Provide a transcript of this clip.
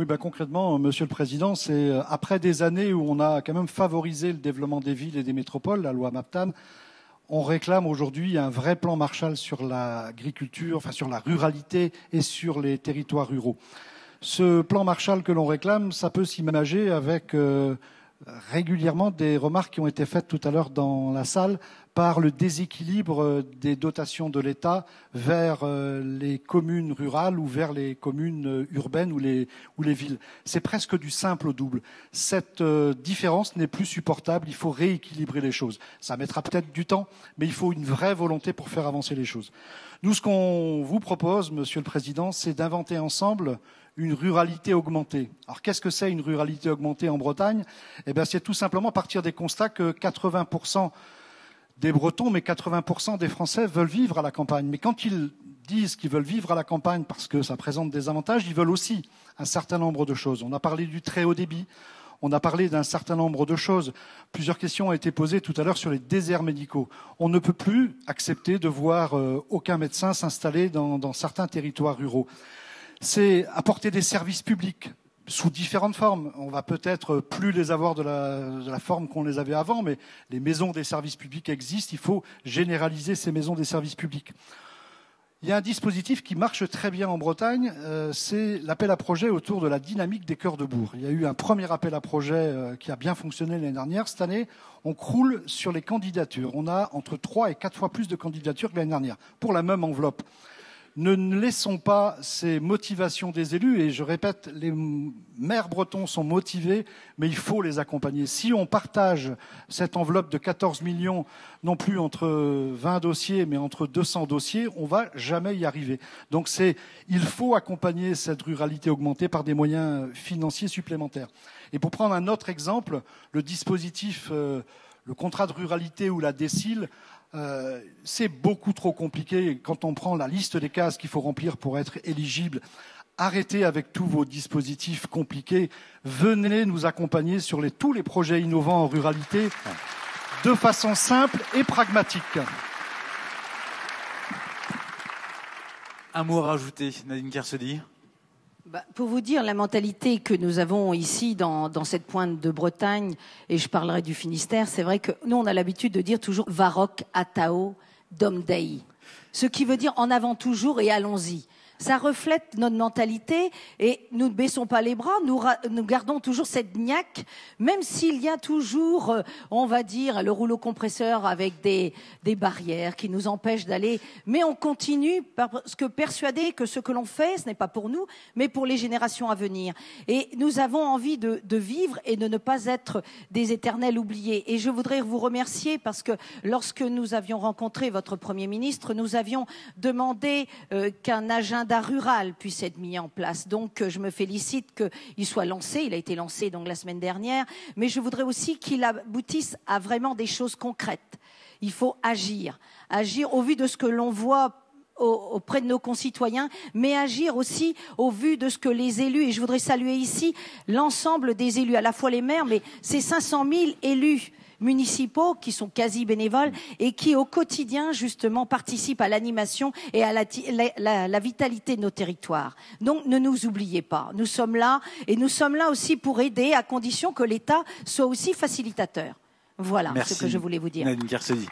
Oui, concrètement, Monsieur le Président, c'est après des années où on a quand même favorisé le développement des villes et des métropoles, la loi MAPTAM, on réclame aujourd'hui un vrai plan Marshall sur l'agriculture, enfin sur la ruralité et sur les territoires ruraux. Ce plan Marshall que l'on réclame, ça peut s'imager avec régulièrement des remarques qui ont été faites tout à l'heure dans la salle par le déséquilibre des dotations de l'État vers les communes rurales ou vers les communes urbaines ou les villes. C'est presque du simple au double. Cette différence n'est plus supportable, il faut rééquilibrer les choses. Ça mettra peut-être du temps, mais il faut une vraie volonté pour faire avancer les choses. Nous, ce qu'on vous propose, Monsieur le Président, c'est d'inventer ensemble une ruralité augmentée. Alors qu'est-ce que c'est une ruralité augmentée en Bretagne? C'est tout simplement partir des constats que 80% des Bretons, mais 80% des Français veulent vivre à la campagne. Mais quand ils disent qu'ils veulent vivre à la campagne parce que ça présente des avantages, ils veulent aussi un certain nombre de choses. On a parlé du très haut débit, on a parlé d'un certain nombre de choses. Plusieurs questions ont été posées tout à l'heure sur les déserts médicaux. On ne peut plus accepter de voir aucun médecin s'installer dans certains territoires ruraux. C'est apporter des services publics sous différentes formes. On va peut-être plus les avoir de la forme qu'on les avait avant, mais les maisons des services publics existent. Il faut généraliser ces maisons des services publics. Il y a un dispositif qui marche très bien en Bretagne, c'est l'appel à projet autour de la dynamique des cœurs de bourg. Il y a eu un premier appel à projet qui a bien fonctionné l'année dernière. Cette année, on croule sur les candidatures. On a entre 3 et 4 fois plus de candidatures que l'année dernière, pour la même enveloppe. Ne laissons pas ces motivations des élus, et je répète, les maires bretons sont motivés, mais il faut les accompagner. Si on partage cette enveloppe de 14 millions, non plus entre 20 dossiers, mais entre 200 dossiers, on ne va jamais y arriver. Donc il faut accompagner cette ruralité augmentée par des moyens financiers supplémentaires. Et pour prendre un autre exemple, le dispositif, le contrat de ruralité ou la DSIL, c'est beaucoup trop compliqué quand on prend la liste des cases qu'il faut remplir pour être éligible. Arrêtez avec tous vos dispositifs compliqués. Venez nous accompagner sur tous les projets innovants en ruralité de façon simple et pragmatique. Un mot à rajouter, Nadine Kersaudy. Pour vous dire, la mentalité que nous avons ici dans cette pointe de Bretagne, et je parlerai du Finistère, c'est vrai que nous, on a l'habitude de dire toujours « Varroc, Atao, Dom Dei », ce qui veut dire « en avant toujours et allons-y ». Ça reflète notre mentalité et nous ne baissons pas les bras, nous gardons toujours cette niaque, même s'il y a toujours, on va dire, le rouleau compresseur avec des barrières qui nous empêchent d'aller. Mais on continue parce que persuadés que ce que l'on fait, ce n'est pas pour nous, mais pour les générations à venir. Et nous avons envie de vivre et de ne pas être des éternels oubliés. Et je voudrais vous remercier parce que lorsque nous avions rencontré votre Premier ministre, nous avions demandé qu'un agenda rural puisse être mis en place. Donc, je me félicite qu'il soit lancé. Il a été lancé donc la semaine dernière. Mais je voudrais aussi qu'il aboutisse à vraiment des choses concrètes. Il faut agir. Agir au vu de ce que l'on voit auprès de nos concitoyens, mais agir aussi au vu de ce que les élus, et je voudrais saluer ici l'ensemble des élus, à la fois les maires, mais ces 500 000 élus municipaux qui sont quasi bénévoles et qui au quotidien justement participent à l'animation et à la vitalité de nos territoires. Donc ne nous oubliez pas, nous sommes là et nous sommes là aussi pour aider à condition que l'État soit aussi facilitateur. Voilà ce que je voulais vous dire. Nadine Kersaudy.